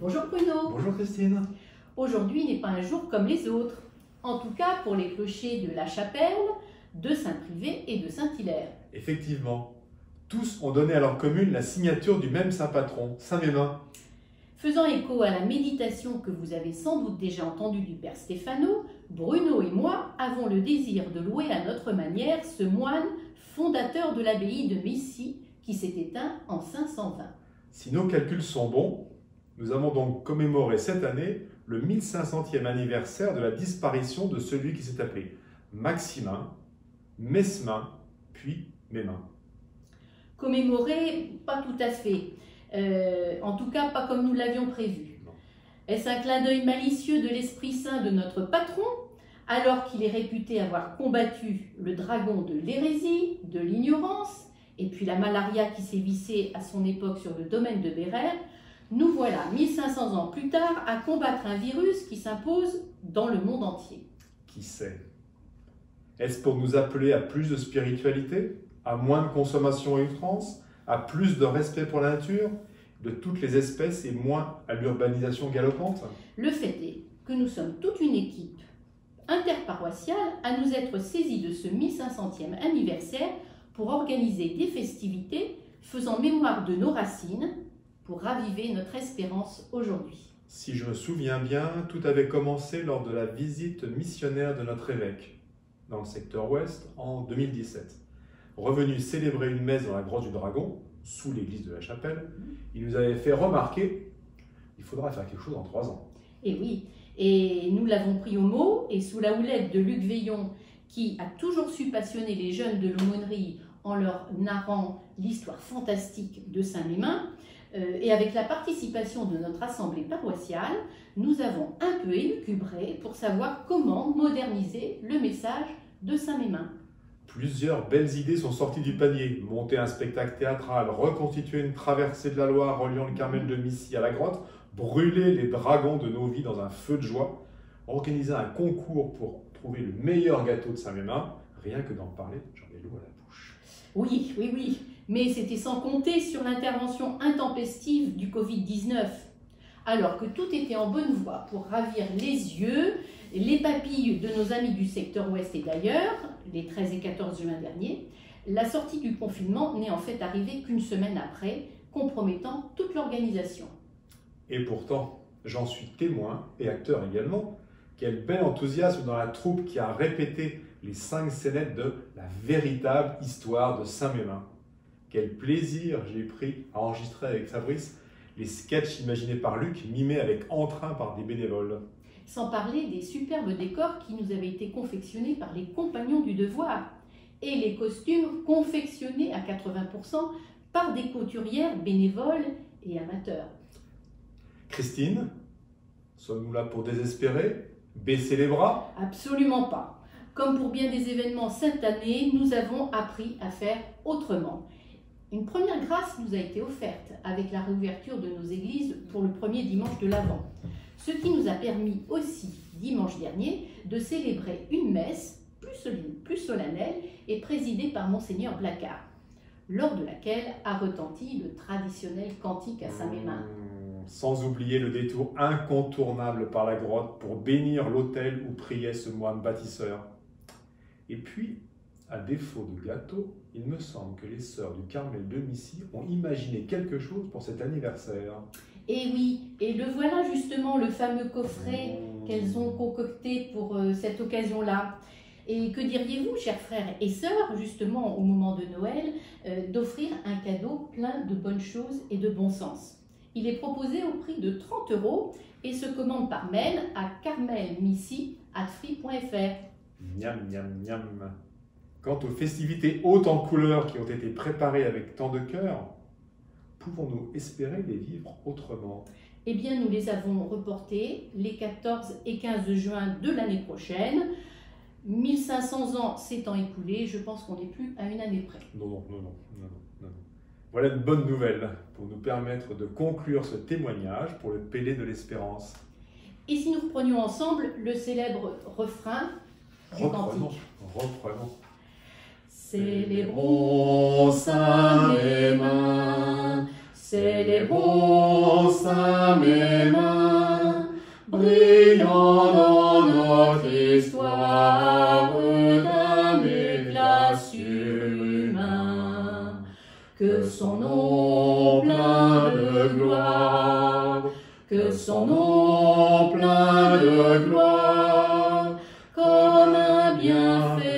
Bonjour Bruno. Bonjour Christine. Aujourd'hui n'est pas un jour comme les autres, en tout cas pour les clochers de la Chapelle, de Saint-Privé et de Saint-Hilaire. Effectivement, tous ont donné à leur commune la signature du même saint patron, Saint Mémin. Faisant écho à la méditation que vous avez sans doute déjà entendue du Père Stéphano, Bruno et moi avons le désir de louer à notre manière ce moine fondateur de l'abbaye de Missy qui s'est éteint en 520. Si nos calculs sont bons, nous avons donc commémoré cette année le 1500e anniversaire de la disparition de celui qui s'est appelé Maximin, Mesmin, puis Mémin. Commémorer, pas tout à fait. En tout cas, pas comme nous l'avions prévu. Est-ce un clin d'œil malicieux de l'Esprit Saint de notre patron, alors qu'il est réputé avoir combattu le dragon de l'hérésie, de l'ignorance, et puis la malaria qui sévissait à son époque sur le domaine de Bérère? Nous voilà, 1500 ans plus tard, à combattre un virus qui s'impose dans le monde entier. Qui sait? Est-ce pour nous appeler à plus de spiritualité, à moins de consommation à outrance, à plus de respect pour la nature, de toutes les espèces et moins à l'urbanisation galopante? Le fait est que nous sommes toute une équipe interparoissiale à nous être saisis de ce 1500e anniversaire pour organiser des festivités faisant mémoire de nos racines, pour raviver notre espérance aujourd'hui. Si je me souviens bien, tout avait commencé lors de la visite missionnaire de notre évêque dans le secteur ouest en 2017. Revenu célébrer une messe dans la grotte du Dragon, sous l'église de la Chapelle, il nous avait fait remarquer qu'il faudra faire quelque chose en 3 ans. Et oui, et nous l'avons pris au mot, et sous la houlette de Luc Veillon, qui a toujours su passionner les jeunes de l'aumônerie en leur narrant l'histoire fantastique de Saint-Mémin, et avec la participation de notre assemblée paroissiale, nous avons un peu élucubré pour savoir comment moderniser le message de Saint-Mémin. Plusieurs belles idées sont sorties du panier. Monter un spectacle théâtral, reconstituer une traversée de la Loire reliant le Carmel de Missy à la grotte, brûler les dragons de nos vies dans un feu de joie, organiser un concours pour trouver le meilleur gâteau de Saint-Mémin. Rien que d'en parler, j'en ai l'eau à la bouche. Oui. Mais c'était sans compter sur l'intervention intempestive du Covid-19. Alors que tout était en bonne voie pour ravir les yeux, les papilles de nos amis du secteur ouest et d'ailleurs, les 13 et 14 juin dernier, la sortie du confinement n'est en fait arrivée qu'une semaine après, compromettant toute l'organisation. Et pourtant, j'en suis témoin et acteur également. Quel bel enthousiasme dans la troupe qui a répété les 5 scénettes de la véritable histoire de Saint-Mémin. Quel plaisir j'ai pris à enregistrer avec Fabrice les sketchs imaginés par Luc, mimés avec entrain par des bénévoles. Sans parler des superbes décors qui nous avaient été confectionnés par les compagnons du devoir et les costumes confectionnés à 80% par des couturières bénévoles et amateurs. Christine, sommes-nous là pour désespérer? Baisser les bras? Absolument pas. Comme pour bien des événements cette année, nous avons appris à faire autrement. Une première grâce nous a été offerte avec la réouverture de nos églises pour le premier dimanche de l'Avent. Ce qui nous a permis aussi, dimanche dernier, de célébrer une messe plus solennelle et présidée par Monseigneur Blacard, lors de laquelle a retenti le traditionnel cantique à Saint-Mémin. Sans oublier le détour incontournable par la grotte pour bénir l'autel où priait ce moine bâtisseur. Et puis, à défaut de gâteau, il me semble que les sœurs du Carmel de Missy ont imaginé quelque chose pour cet anniversaire. Et oui, et le voilà justement le fameux coffret qu'elles ont concocté pour cette occasion-là. Et que diriez-vous, chers frères et sœurs, justement au moment de Noël, d'offrir un cadeau plein de bonnes choses et de bon sens? Il est proposé au prix de 30 € et se commande par mail à carmelmissy@free.fr. Miam, miam, miam. Quant aux festivités hautes en couleurs qui ont été préparées avec tant de cœur, pouvons-nous espérer les vivre autrement? Eh bien, nous les avons reportées les 14 et 15 juin de l'année prochaine. 1500 ans s'étant écoulés, je pense qu'on n'est plus à une année près. Non. Voilà une bonne nouvelle pour nous permettre de conclure ce témoignage pour le Pélé de l'Espérance. Et si nous reprenions ensemble le célèbre refrain du cantique? Reprenons. Célébrons Saint-Mémin, Célébrons Saint Mémin, brillant dans notre histoire d'un éclat surhumain. Que son nom plein de gloire, que son nom plein de gloire, comme un bienfait